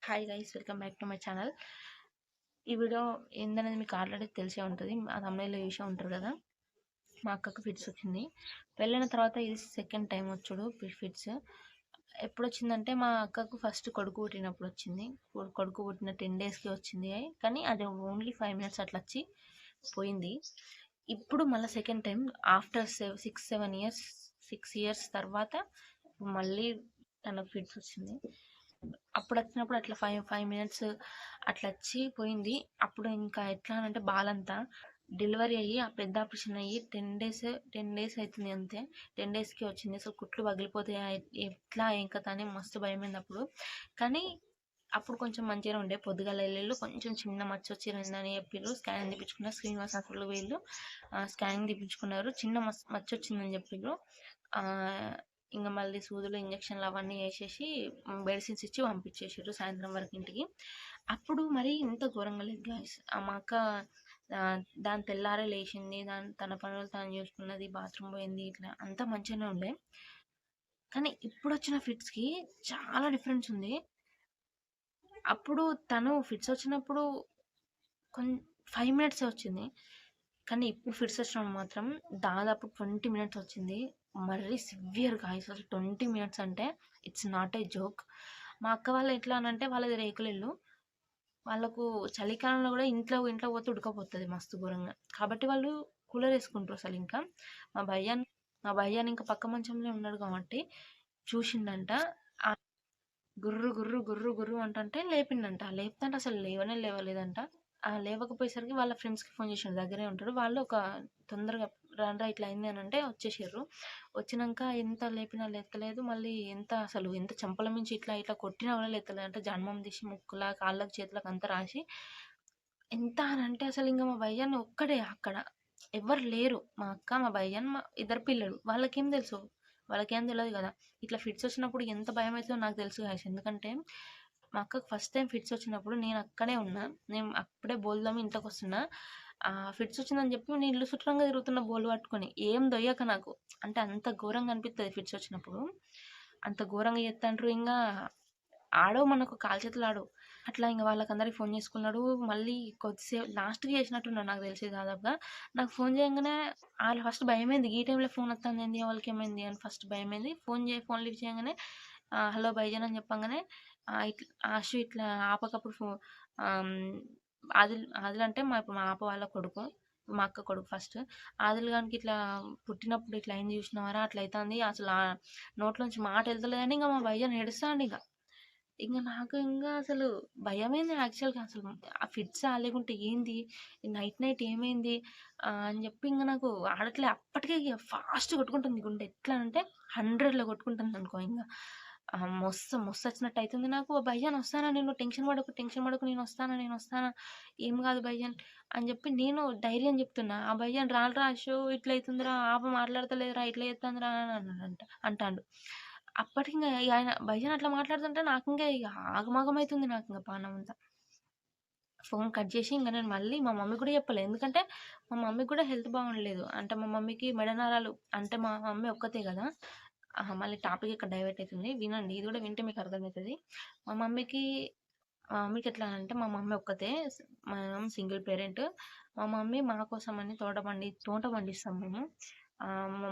Hi guys, welcome back to my channel. ఈ video ఏందనేది మీకు ఆల్రెడీ తెలిసే ఉంటుంది. ఆ thumbnail లో చూసే ఉంటారు కదా. మా అక్కకు ఫిట్స్ వచ్చింది. పెళ్ళైన తర్వాత ఇది సెకండ్ టైం వచ్చుడు ఫిట్స్. ఎప్పుడు వచ్చిందంటే మా అక్కకు ఫస్ట్ కొడుకు పుట్టినప్పుడు వచ్చింది. కొడుకు పుట్టిన 10 డేస్కి వచ్చింది. కానీ అది ఓన్లీ 5 మినిట్స్ అట్లా వచ్చి పోయింది. ఇప్పుడు మళ్ళీ సెకండ్ టైం ఆఫ్టర్ 6 ఇయర్స్ తర్వాత మళ్ళీ తనకు ఫిట్స్ వచ్చింది. అప్పుడు వచ్చినప్పుడు అట్లా 5 మినిట్స్ అట్లా వచ్చి పోయింది. అప్పుడు ఇంకా ఎట్లా అంటే బాలంతా డెలివరీ అయ్యి ఆ పెద్ద ఆపరేషన్ అయ్యి 10 డేస్ అవుతుంది అంతే. 10 డేస్కి వచ్చింది. అసలు కుట్లు పగిలిపోతాయి ఎట్లా ఏం కథ అని మస్తు భయమైంది అప్పుడు. కానీ అప్పుడు కొంచెం మంచిగా ఉండే. పొద్దుగాల వెళ్ళి కొంచెం చిన్న మచ్చ వచ్చిందని చెప్పారు. స్కానింగ్ తీపించుకున్నారు. శ్రీనివాస్ హాస్పిటల్ వీళ్ళు స్కానింగ్ తీపించుకున్నారు. చిన్న మచ్చ వచ్చిందని చెప్పారు. ఇంకా మళ్ళీ సూదులు ఇంజక్షన్లు అవన్నీ వేసేసి మెడిసిన్స్ ఇచ్చి పంపించేసారు సాయంత్రం వరకు ఇంటికి. అప్పుడు మరి ఇంత ఘోరంగా లేదు గాయస్. మా అక్క దాని తెల్లారే లేచింది, తన పనులు తాను చూసుకున్నది, బాత్రూమ్ పోయింది, ఇట్లా అంతా మంచిగానే ఉండే. కానీ ఇప్పుడు వచ్చిన ఫిట్స్కి చాలా డిఫరెన్స్ ఉంది. అప్పుడు తను ఫిట్స్ వచ్చినప్పుడు 5 మినిట్సే వచ్చింది. కానీ ఇప్పుడు ఫిట్స్ వచ్చినప్పుడు మాత్రం దాదాపు 20 మినిట్స్ వచ్చింది. మరీ సివియర్ గాయస్. అసలు 20 మినిట్స్ అంటే ఇట్స్ నాట్ ఏ జోక్. మా అక్క వాళ్ళు ఎట్లా అనంటే వాళ్ళది రేకుల ఇల్లు. వాళ్ళకు చలికాలంలో కూడా ఇంట్లో పోతే ఉడకపోతుంది మస్తు ఘోరంగా. కాబట్టి వాళ్ళు కూలర్ వేసుకుంటారు. అసలు ఇంకా మా భయ్యాని ఇంకా పక్క మంచంలో ఉన్నాడు కాబట్టి చూసిండంట. గుర్రు గుర్రు గుర్రు గుర్రు అంటుంటే లేపిండంట. లేపుతంటే అసలు లేవలేదంట. లేవకపోయేసరికి వాళ్ళ ఫ్రెండ్స్కి ఫోన్ చేసాడు. దగ్గరే ఉంటాడు. వాళ్ళు ఒక తొందరగా రాండ్రా ఇట్లా అయింది అని అంటే వచ్చేసారు. వచ్చినాక ఎంత లేపినా లేస్తలేదు. మళ్ళీ ఎంత చెంపల మించి ఇట్లా ఇట్లా కొట్టినా కూడా లేస్తలేదు. అంటే జన్మం తీసి ముక్కులా కాళ్ళకు చేతులకు అంతా రాసి ఎంత అని అంటే అసలు ఇంకా మా భయ్యాన్ని ఒక్కడే అక్కడ ఎవరు లేరు. మా అక్క, మా భయ్యాన్ని, మా ఇద్దరు పిల్లలు. వాళ్ళకేం తెలుసు? వాళ్ళకేం తెలియదు కదా. ఇట్లా ఫిట్స్ వచ్చినప్పుడు ఎంత భయం అవుతుందో నాకు తెలుసు గాయస్. ఎందుకంటే మా అక్కకు ఫస్ట్ టైం ఫిట్స్ వచ్చినప్పుడు నేను అక్కడే ఉన్నా. నేను అప్పుడే బోల్దామి ఇంట్లోకి వస్తున్నా. ఫిట్స్ వచ్చిందని చెప్పి నేను ఇల్లు చుట్టంగా తిరుగుతున్న బోల్ పట్టుకొని ఏం దొయ్యక నాకు. అంటే అంత ఘోరంగా అనిపిస్తుంది ఫిట్స్ వచ్చినప్పుడు. అంత ఘోరంగా చేస్తాండ్రు. ఇంకా ఆడవు మనకు కాలు చేతులు ఆడవు. అట్లా ఇంకా వాళ్ళకందరికి ఫోన్ చేసుకున్నాడు. మళ్ళీ కొద్దిసేపు లాస్ట్కి చేసినట్టున్నాడు నాకు తెలిసి దాదాపుగా. నాకు ఫోన్ చేయగానే వాళ్ళు ఫస్ట్ భయమైంది. ఈ టైంలో ఫోన్ వస్తుంది ఏంది, వాళ్ళకి ఏమైంది అని ఫస్ట్ భయమైంది. ఫోన్ లిఫ్ట్ చేయగానే హలో భైజన్ అని చెప్పగానే ఇట్లా ఆశు ఇట్లా ఆపకప్పుడు ఆదిల్ అంటే మా ఆప వాళ్ళ కొడుకు, మా అక్క కొడుకు. ఫస్ట్ ఆదిల్ గానికి ఇట్లా పుట్టినప్పుడు ఇట్లా అయింది చూసినవారా, అట్లా అవుతుంది అసలు నోట్లోంచి మాట వెళ్తలేదని ఇంకా మా భయ్యని ఏడుస్తాండి. నాకు అసలు భయమైంది యాక్చువల్గా. అసలు ఆ ఫిట్స్ లేకుంటే ఏంది, నైట్ ఏమైంది అని చెప్పి ఇంకా నాకు ఆడట్లే. అప్పటికే ఇక ఫాస్ట్ కొట్టుకుంటుంది గుండె. ఎట్లా అంటే 100లో కొట్టుకుంటుంది అనుకో. ఇంకా మొస్త వచ్చినట్టు అవుతుంది నాకు. భయ్యాన్ వస్తానా, నేను టెన్షన్ పడకు, నేను వస్తానా, ఏం కాదు భయ్యాన్ అని చెప్పి నేను ధైర్యం చెప్తున్నా. ఆ భయ్యాన్ రారా షో ఇట్లా అవుతుందిరా, మాట్లాడతలేదురా, ఇట్లా చేస్తుందిరా అని అంటాడు. అప్పటికి ఇంకా ఆయన భయ్యాన్ అట్లా మాట్లాడుతుంటే నాకు ఇంకా ఇక ఆగమాగం అవుతుంది. నాకు ఇంకా పానం అంతా. ఫోన్ కట్ చేసి ఇంకా నేను మళ్ళీ మా మమ్మీ కూడా చెప్పలేదు. ఎందుకంటే మా మమ్మీకి కూడా హెల్త్ బాగుండలేదు. అంటే మా మమ్మీకి మెడనరాలు. అంటే మా మమ్మీ ఒక్కతే కదా. మళ్ళీ టాపిక్ ఇక్కడ డైవర్ట్ అవుతుంది. వినండి, ఇది కూడా వింటే మీకు అర్థమవుతుంది. మా మమ్మీకి ఎట్లా అంటే మా మమ్మీ ఒక్కతే. మనం సింగిల్ పేరెంట్. మా మమ్మీ మా కోసం అని తోట పండిస్తాం మేము.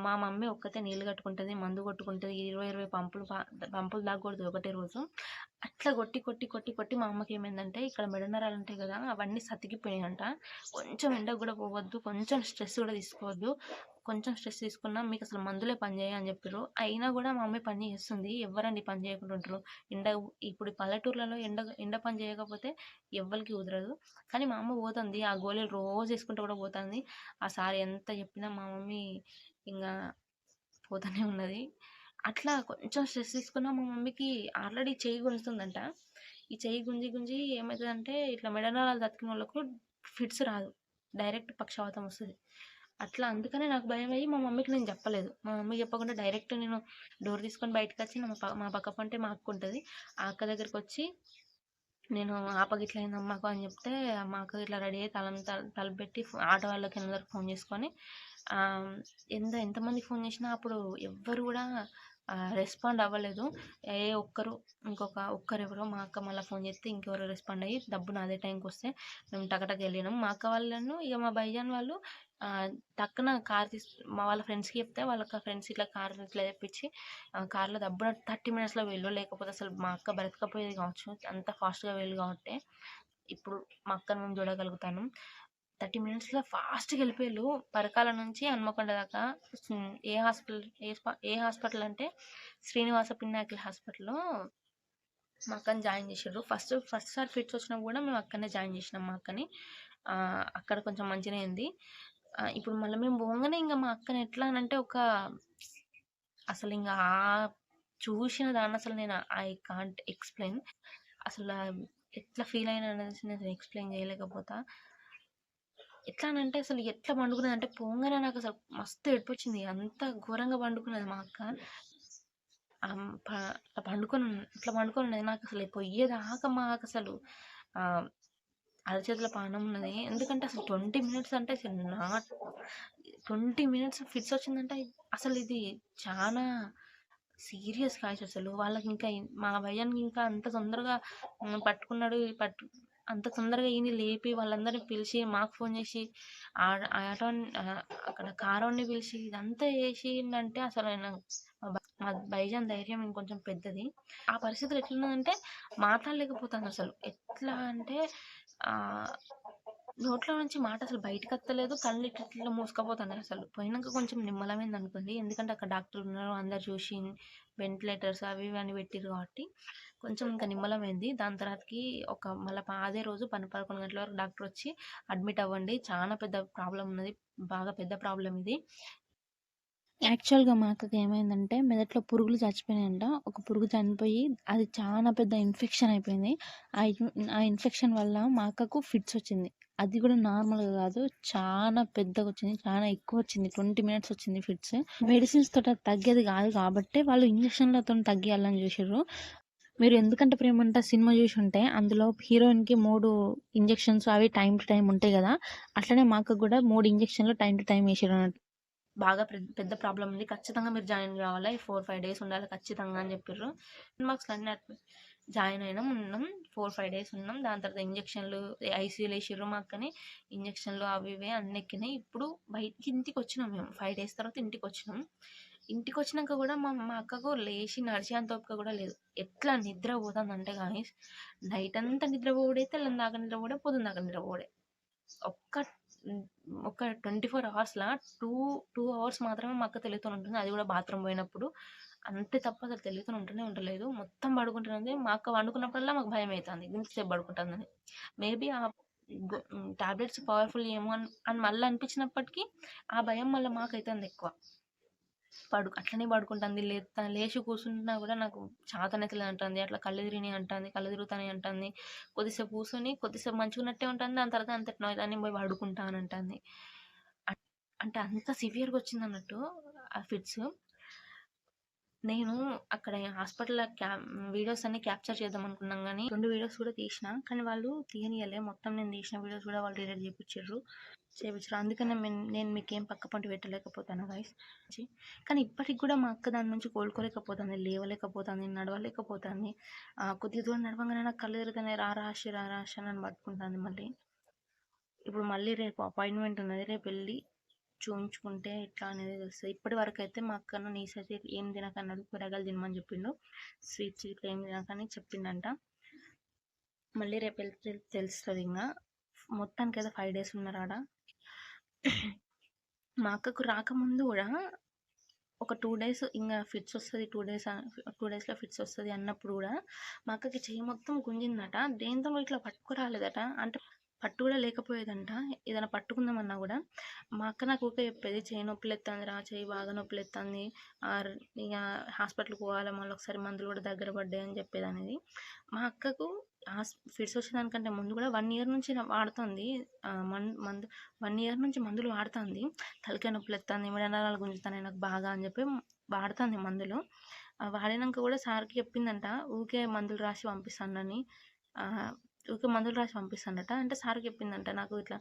మా మమ్మీ ఒక్కతే నీళ్ళు కట్టుకుంటుంది, మందు కొట్టుకుంటుంది. 20 పంపులు దాగకూడదు ఒకటే రోజు. అట్లా కొట్టి మా అమ్మకి ఏమైందంటే ఇక్కడ మెడనరాలు ఉంటాయి కదా, అవన్నీ సతికిపోయాయంట. కొంచెం ఎండకు కూడా పోవద్దు, కొంచెం స్ట్రెస్ కూడా తీసుకోవద్దు. కొంచెం స్ట్రెస్ తీసుకున్నా మీకు అసలు మందులే పని చేయ అని చెప్పారు. అయినా కూడా మా మమ్మీ పని చేస్తుంది. ఎవరండి పని చేయకుండా ఉంటారు? ఇప్పుడు పల్లెటూర్లలో ఎండ పని చేయకపోతే ఎవ్వరికి కుదరదు. కానీ మా అమ్మ పోతుంది. ఆ గోళీలు రోజు వేసుకుంటూ కూడా పోతుంది. ఆ సార్ ఎంత చెప్పినా మా మమ్మీ ఇంకా పోతూనే ఉన్నది. అట్లా కొంచెం స్ట్రెస్ తీసుకున్నా మా మమ్మీకి ఆల్రెడీ చెయ్యి గుంజుతుందంట. ఈ చెయ్యి గుంజి ఏమవుతుందంటే ఇట్లా మెడనరాలు తక్కిన వాళ్ళకు ఫిట్స్ రాదు, డైరెక్ట్ పక్షవాతం వస్తుంది. అట్లా అందుకనే నాకు భయం అయ్యి మా మమ్మీకి నేను చెప్పలేదు. మా మమ్మీ చెప్పకుండా డైరెక్ట్ నేను డోర్ తీసుకొని బయటకు వచ్చి మా పక్క పంటే మా అక్క ఉంటుంది. ఆ అక్క దగ్గరికి వచ్చి నేను ఆపకి ఇట్లా అయింది అమ్మకు అని చెప్తే మా అక్క ఇట్లా రెడీ అయ్యి తలుపు పెట్టి ఆటో వాళ్ళకి అందరికి ఫోన్ చేసుకొని ఎంతమంది ఫోన్ చేసినా అప్పుడు ఎవ్వరు కూడా రెస్పాండ్ అవ్వలేదు. ఒక్కరెవరో మా అక్క మళ్ళీ ఫోన్ చేస్తే ఇంకెవరో రెస్పాండ్ అయ్యి డబ్బున అదే టైంకి వస్తే మేము టకటక వెళ్ళినాం. మా అక్క వాళ్ళను ఇక మా భయ్యాన్ వాళ్ళు టక్కున కార్ మా వాళ్ళ ఫ్రెండ్స్కి చెప్తే వాళ్ళకి ఫ్రెండ్స్ ఇట్లా కార్ ఇట్లా తెప్పించి కార్లో దబ్బున 30 మినిట్స్లో వెళ్ళు, లేకపోతే అసలు మా అక్క బ్రతకపోయేది కావచ్చు, అంత ఫాస్ట్గా వెళ్ళు కాబట్టి ఇప్పుడు మా అక్కను మేము చూడగలుగుతాను. 30 మినిట్స్లో ఫాస్ట్గా వెళ్ళిపోయారు. పరకాల నుంచి హన్మకొండ దాకా. ఏ హాస్పిటల్ అంటే శ్రీనివాస పిన్నాకిల్ హాస్పిటల్లో మా అక్కని జాయిన్ చేసారు. ఫస్ట్ సారి ఫిట్స్ వచ్చినా కూడా మేము అక్కడనే జాయిన్ చేసినాం మా అక్కని. అక్కడ కొంచెం మంచిగా అయింది. ఇప్పుడు మళ్ళీ మేము పోగానే ఇంకా మా అక్కని ఎట్లా అంటే అసలు ఇంకా చూసిన దాన్ని అసలు నేను ఐ కాంట్ ఎక్స్ప్లెయిన్. అసలు ఎట్లా ఫీల్ అయినా అనేసి నేను ఎక్స్ప్లెయిన్ చేయలేకపోతా. ఎట్లా అంటే అసలు ఎట్లా పండుకున్నది అంటే పోగానే నాకు అసలు మస్తు ఏడుపొచ్చింది. అంత ఘోరంగా పండుకున్నది మా అక్క. ఇట్లా పండుకొని ఉన్నది. నాకు అసలు పోయేదాకా మాకు అసలు అరచేతిలో పానం ఉన్నది. ఎందుకంటే అసలు 20 మినిట్స్ అంటే అసలు 20 మినిట్స్ ఫిట్స్ వచ్చిందంటే అసలు ఇది చాలా సీరియస్ కాయస్. అసలు వాళ్ళకి ఇంకా మా భయ్యానికి ఇంకా అంత తొందరగా పట్టుకున్నాడు. అంత తొందరగా ఈయన లేపి వాళ్ళందరినీ పిలిచి మాకు ఫోన్ చేసి ఆటో అక్కడ కారోని పిలిచి ఇదంతా చేసిందంటే అసలు ఆయన మా భైజాన్ ధైర్యం ఇంకొంచెం పెద్దది. ఆ పరిస్థితులు ఎట్లున్నదంటే మాట్లాడలేకపోతాను అసలు. ఎట్లా అంటే నోట్లో నుంచి మాట అసలు బయటకు వస్తలేదు. కళ్ళు ఇట్లా మూసుకపోతున్నాయి. అసలు పోయినాక కొంచెం నిమ్మలమైంది అనుకోండి. ఎందుకంటే అక్కడ డాక్టర్లు ఉన్నారు, అందరు చూసి వెంటిలేటర్స్ అవి ఇవి అని పెట్టిరు కాబట్టి కొంచెం ఇంకా నిమ్మలమైంది. దాని తర్వాతకి మళ్ళీ అదే రోజు 11 గంటల వరకు డాక్టర్ వచ్చి అడ్మిట్ అవ్వండి, చాలా పెద్ద ప్రాబ్లం ఉన్నది, బాగా పెద్ద ప్రాబ్లం ఇది. యాక్చువల్‌గా మా అక్కకి ఏమైందంటే మెదడులో పురుగులు చచ్చిపోయినాయంట. ఒక పురుగు చనిపోయి అది చాలా పెద్ద ఇన్ఫెక్షన్ అయిపోయింది. ఆ ఇన్ఫెక్షన్ వల్ల మా అక్కకు ఫిట్స్ వచ్చింది. అది కూడా నార్మల్‌గా కాదు, చాలా పెద్దగొచ్చింది. చాలా ఎక్కువొచ్చింది. 20 మినిట్స్ వచ్చింది ఫిట్స్. మెడిసిన్స్ తోటి అది తగ్గేది కాదు కాబట్టే వాళ్ళు ఇంజెక్షన్‌లతోని తగ్గియాలని చూసిర్రు. మీరు 'ఎందుకంటే ప్రేమంట' సినిమా చూసుంటే అందులో హీరోయిన్‌కి 3 ఇంజెక్షన్స్ అవి టైమ్ టు టైమ్ ఉంటాయి కదా! అట్లనే మా అక్కకు కూడా 3 ఇంజెక్షన్‌లు టైమ్ టు టైమ్ ఏసిర్రన్నట్టు. బాగా పెద్ద ప్రాబ్లమ్ ఉంది, ఖచ్చితంగా మీరు జాయిన్ కావాలి, 4-5 డేస్ ఉండాలి ఖచ్చితంగా అని చెప్పిర్రు. మార్క్స్‌లో అన్నీ జాయిన్ అయినాం, ఉన్నాం. 4-5 డేస్ ఉన్నాం. దాని తర్వాత ఇంజెక్షన్లు ఐసీయూలో వేసిర్రు మా అక్కని. ఇంజెక్షన్లు అవి ఇవి అన్నీ ఎక్కినాయి. ఇప్పుడు ఇంటికి వచ్చినాం మేము. 5 డేస్ తర్వాత ఇంటికి వచ్చినాం. ఇంటికి వచ్చినాక కూడా మా అక్కకు లేచి నడిచేంత ఓపిక కూడా లేదు. ఎట్లా నిద్ర పోతుందంటే కానీ నైట్ అంతా నిద్రపోవుడే, తెల్లని దాకా నిద్రపోవుడే, పొద్దున్న దాకా నిద్రపోవుడే. ఒక 24 అవర్స్‌లా 2 అవర్స్ మాత్రమే మా అక్క తెలివితోని ఉంటుంది. అది కూడా బాత్రూమ్ పోయినప్పుడు. అంతే తప్ప అసలు తెలివితోని ఉండలేదు. మొత్తం పడుకుంటున్నది. మా అక్క పండుకున్నప్పుడల్లా మాకు భయమైతుంది ఇంతసేపు పడుకుంటుందని. మేబీ టాబ్లెట్స్ పవర్ఫుల్ ఏమో అని మళ్ళీ అనిపించినప్పటికీ ఆ భయం మళ్ళీ మాకైతుంది ఎక్కువ. అట్లనే పడుకుంటుంది. లేచి కూర్చుంటున్నా కూడా నాకు చాతనైతలేదు అంటుంది. అట్లా కళ్ళు తిరిగినాయి అంటుంది, కళ్ళు తిరుగుతున్నాయి అంటుంది. కొద్దిసేపు కూర్చొని కొద్దిసేపు మంచిగా ఉన్నట్టే ఉంటుంది. దాని తర్వాత అంతటినో దాన్ని పోయి పడుకుంటా అని అంటుంది. అంటే అంత సివియర్గా వచ్చింది అన్నట్టు ఆ ఫిట్స్. నేను అక్కడ హాస్పిటల్ వీడియోస్ అన్ని క్యాప్చర్ చేద్దాం అనుకున్నాం కానీ 2 వీడియోస్ కూడా తీసిన, కానీ వాళ్ళు తీయనియలే. మొత్తం నేను తీసిన వీడియోస్ కూడా వాళ్ళు డిలీట్ చేయించారు. అందుకనే నేను మీకేం పక్క పంట పెట్టలేకపోతాను గైస్. కానీ ఇప్పటికి కూడా మా అక్క దాని నుంచి కోలుకోలేకపోతుంది, లేవలేకపోతుంది, నడవలేకపోతుంది. కొద్ది దూరం నడవంగానే నాకు కళ్ళు తిరుగుతున్నాయి, రారాశి అని పట్టుకుంటుంది. ఇప్పుడు మళ్ళీ రేపు అపాయింట్మెంట్ ఉన్నది, రేపు వెళ్ళి చూయించుకుంటే ఎట్లా అనేది తెలుస్తుంది. ఇప్పటి వరకు అయితే మా అక్కను నీస్ అయితే ఏం తినకన్నాడు, కూరగాయలు తినమని చెప్పిండు, స్వీట్స్ ఇట్లా ఏం తినకని చెప్పిండంట. మళ్ళీ రేపు వెళ్తే తెలుస్తుంది. ఇంకా మొత్తానికి అయితే 5 డేస్ ఉన్నారాడ. మా అక్కకు రాకముందు కూడా ఒక 2 డేస్ ఇంకా ఫిట్స్ వస్తుంది, 2 డేస్లో ఫిట్స్ వస్తుంది అన్నప్పుడు కూడా మా అక్కకి చెయ్యి మొత్తం గుంజిందట. దేంతో ఇట్లా పట్టుకురాలేదట. అంటే పట్టు కూడా లేకపోయేదంట. ఏదైనా పట్టుకుందామన్నా కూడా మా అక్క నాకు ఊరికే చెప్పేది, చెయ్యి నొప్పులు ఎత్తుంది రా, చెయ్యి బాగా నొప్పులు ఎత్తుంది, ఇక హాస్పిటల్కి పోవాలి, మళ్ళీ ఒకసారి మందులు కూడా దగ్గర పడ్డాయి అని చెప్పేది అనేది. మా అక్కకు ఫిట్స్ వచ్చేదానికంటే ముందు కూడా 1 ఇయర్ నుంచి వాడుతుంది మందు. 1 ఇయర్ నుంచి మందులు వాడుతుంది. తలకాయ నొప్పులు ఎత్తుంది, మెడనరాలు గుంజుతున్నాయి నాకు బాగా అని చెప్పి వాడుతుంది మందులు. వాడినాక కూడా సార్కి చెప్పిందంట, ఊరికే మందులు రాసి పంపిస్తానని. ఊకే మందులు రాసి పంపిస్తాడట. అంటే సార్‌కి చెప్పిందంట, నాకు ఇట్లా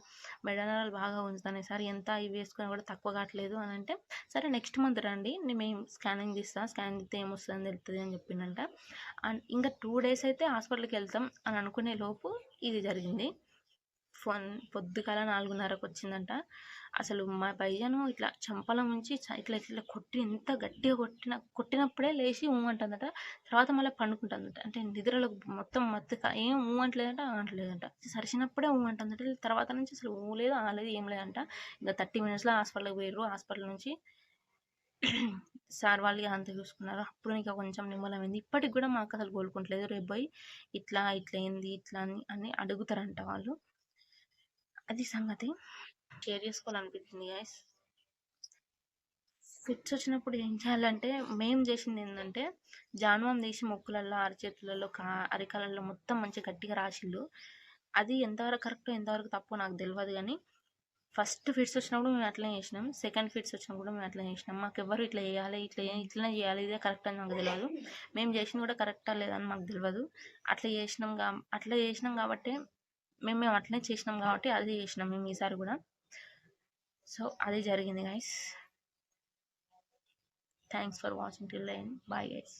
మెడ నరాలు బాగా గుంజుతున్నాయి సార్, ఎంత ఇవి వేసుకున్నా కూడా తక్కువ కావట్లేదు అని అంటే, సరే నెక్స్ట్ మంత్ రండి మేము స్కానింగ్ తీస్తా, స్కానింగ్ తీస్తే ఏమొస్తుందని తెలుస్తుంది అని చెప్పిండంట. అండ్ ఇంకా 2 డేస్ అయితే హాస్పిటల్‌కి వెళ్తాం అని అనుకునే లోపు ఇది జరిగింది. పొద్దుగాల 4:30కి వచ్చిందంట. అసలు మా భయ్యాను ఇట్లా చంపల ముంచి ఇట్లా ఇట్లా కొట్టి, ఎంత గట్టిగా కొట్టినప్పుడే లేచి ఊ అంటుందట. తర్వాత మళ్ళీ పండుకుంటుందట. అంటే నిద్రలో మొత్తం మత్తుగా ఏం ఊ అంటలేదంట, ఆ అంటలేదంట. సరిసినప్పుడే ఊ అంటుందట. తర్వాత నుంచి అసలు ఊ లేదు, ఆ లేదు, ఏం లేదంట. ఇంకా 30 మినిట్స్లో హాస్పిటల్కి పోయారు. హాస్పిటల్ నుంచి సార్ వాళ్ళు అంతా చూసుకున్నారు. అప్పుడు ఇంకా కొంచెం నిమ్మలమైంది. ఇప్పటికి కూడా మాకు అసలు కోలుకుంటలేదు. రేపు పోయి ఇట్లా ఇట్లా ఏంది ఇట్లా అని అడుగుతారంట వాళ్ళు. అది సంగతి. Share చేసుకోవాలనిపించింది guys. ఫిట్స్ వచ్చినప్పుడు ఏం చేయాలంటే, మేము చేసింది ఏంటంటే, జాన్వామ్ తీసి ముక్కులలో, అరచేతులలో, అరికాలలో మొత్తం మంచిగా గట్టిగా రాసిళ్ళు. అది ఎంతవరకు కరెక్టో ఎంతవరకు తప్పో నాకు తెలియదు కానీ, ఫస్ట్ ఫిట్స్ వచ్చినప్పుడు మేము అట్లనే చేసినాం. సెకండ్ ఫిట్స్ వచ్చినప్పుడు కూడా మేము అట్లనే చేసినాం. మాకు ఎవరు ఇట్లా చేయాలి, ఇట్లనే చేయాలి, ఇదే కరెక్ట్ అని నాకు తెలియదు. మేము చేసింది కూడా కరెక్టా లేదని మాకు తెలియదు. అట్లా చేసినాం కాబట్టి మేము అట్లనే చేసినాం కాబట్టి అది చేసినాం మేము ఈసారి కూడా. సో అది జరిగింది guys. Thanks for watching till end. Bye guys.